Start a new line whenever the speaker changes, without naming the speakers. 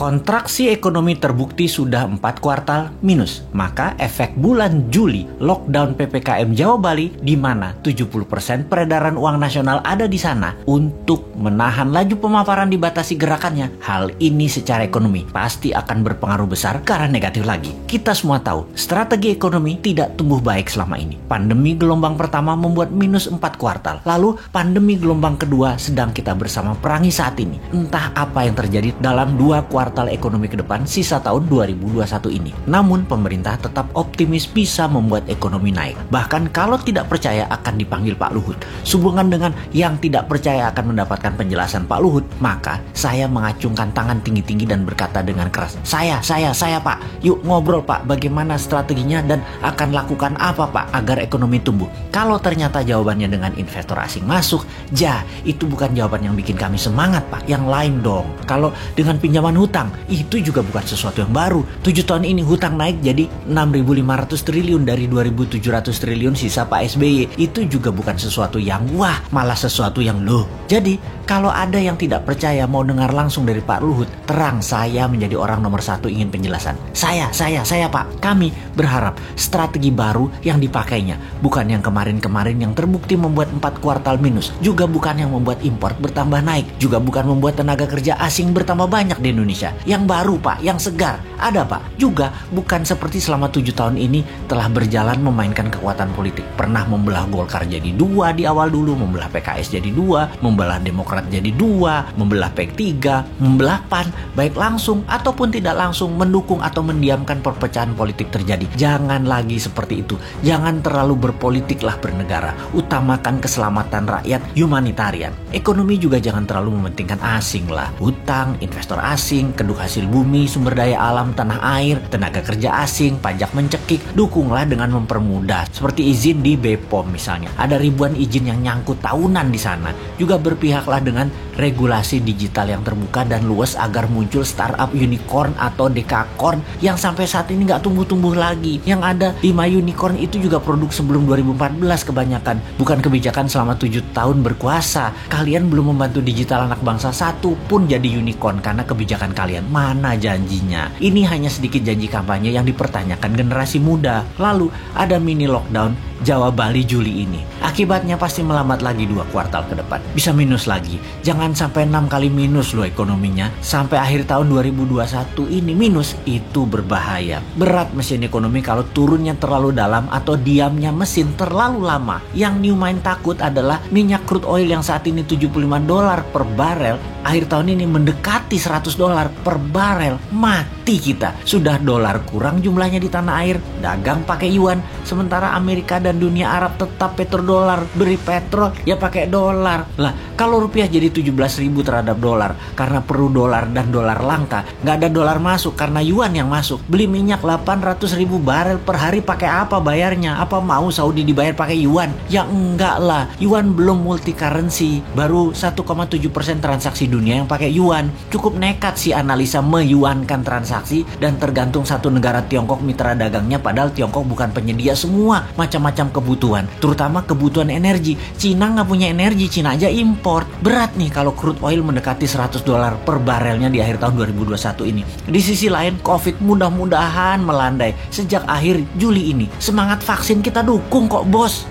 Kontraksi ekonomi terbukti sudah 4 kuartal minus. Maka efek bulan Juli lockdown PPKM Jawa Bali di mana 70% peredaran uang nasional ada di sana untuk menahan laju pemaparan dibatasi gerakannya. Hal ini secara ekonomi pasti akan berpengaruh besar ke arah negatif lagi. Kita semua tahu strategi ekonomi tidak tumbuh baik selama ini. Pandemi gelombang pertama membuat minus 4 kuartal. Lalu pandemi gelombang kedua sedang kita bersama perangi saat ini. Entah apa yang terjadi dalam 2 kuartal ekonomi ke depan sisa tahun 2021 ini. Namun pemerintah tetap optimis bisa membuat ekonomi naik. Bahkan kalau tidak percaya akan dipanggil Pak Luhut. Sehubungan dengan yang tidak percaya akan mendapatkan penjelasan Pak Luhut, maka saya mengacungkan tangan tinggi-tinggi dan berkata dengan keras, Saya Pak, yuk ngobrol Pak, bagaimana strateginya dan akan lakukan apa Pak agar ekonomi tumbuh. Kalau ternyata jawabannya dengan investor asing masuk, itu bukan jawaban yang bikin kami semangat Pak, yang lain dong. Kalau dengan pinjaman hutang, itu juga bukan sesuatu yang baru. 7 tahun ini hutang naik jadi 6.500 triliun dari 2.700 triliun sisa Pak SBY. Itu juga bukan sesuatu yang wah, malah sesuatu yang loh. Jadi kalau ada yang tidak percaya mau dengar langsung dari Pak Luhut, terang saya menjadi orang nomor 1 ingin penjelasan. Saya Pak, kami berharap strategi baru yang dipakainya, bukan yang kemarin-kemarin yang terbukti membuat 4 kuartal minus, juga bukan yang membuat impor bertambah naik, juga bukan membuat tenaga kerja asing bertambah banyak di Indonesia. Yang baru Pak, yang segar, ada Pak. Juga bukan seperti selama 7 tahun ini telah berjalan memainkan kekuatan politik. Pernah membelah Golkar jadi 2 di awal dulu, membelah PKS jadi 2, membelah Demokrat jadi 2, membelah P3, membelah PAN, baik langsung ataupun tidak langsung mendukung atau mendiamkan perpecahan politik terjadi. Jangan lagi seperti itu. Jangan terlalu berpolitiklah bernegara. Utamakan keselamatan rakyat, humanitarian. Ekonomi juga jangan terlalu mementingkan asing lah. Hutang, investor asing, kedua hasil bumi, sumber daya alam, tanah air, tenaga kerja asing, pajak mencekik. Dukunglah dengan mempermudah. Seperti izin di BPOM misalnya. Ada ribuan izin yang nyangkut tahunan di sana. Juga berpihaklah dengan regulasi digital yang terbuka dan luas agar muncul startup unicorn atau dekakorn yang sampai saat ini nggak tumbuh-tumbuh lagi. Yang ada 5 unicorn itu juga produk sebelum 2014 kebanyakan. Bukan kebijakan selama 7 tahun berkuasa. Kalian belum membantu digital anak bangsa satu pun jadi unicorn karena kebijakan kalian. Mana janjinya? Ini hanya sedikit janji kampanye yang dipertanyakan generasi muda. Lalu ada mini lockdown Jawa Bali Juli ini. Akibatnya pasti melambat lagi 2 kuartal ke depan. Bisa minus lagi. Jangan sampai 6 kali minus loh ekonominya. Sampai akhir tahun 2021 ini minus, itu berbahaya. Berat mesin ekonomi kalau turunnya terlalu dalam atau diamnya mesin terlalu lama. Yang Newmind takut adalah minyak crude oil yang saat ini $75 per barel. Akhir tahun ini mendekati $100 per barel. Mati kita. Sudah dolar kurang jumlahnya di tanah air. Dagang pakai yuan. Sementara Amerika dan dunia Arab tetap petrodolar. Beri petrol ya pakai dolar. Lah kalau rupiah jadi 17.000 terhadap dolar karena perlu dolar dan dolar langka, nggak ada dolar masuk karena yuan yang masuk. Beli minyak 800.000 barel per hari pakai apa bayarnya? Apa mau Saudi dibayar pakai yuan? Ya enggak lah. Yuan belum multi currency. Baru 1,7% transaksi dunia yang pakai yuan. Cukup nekat sih analisa meyuankan transaksi dan tergantung satu negara Tiongkok mitra dagangnya, padahal Tiongkok bukan penyedia semua macam-macam kebutuhan, terutama kebutuhan energi. Cina nggak punya energi, Cina aja import. Berat nih kalau crude oil mendekati $100 per barelnya di akhir tahun 2021 ini. Di sisi lain, COVID mudah-mudahan melandai sejak akhir Juli ini. Semangat vaksin kita dukung kok bos.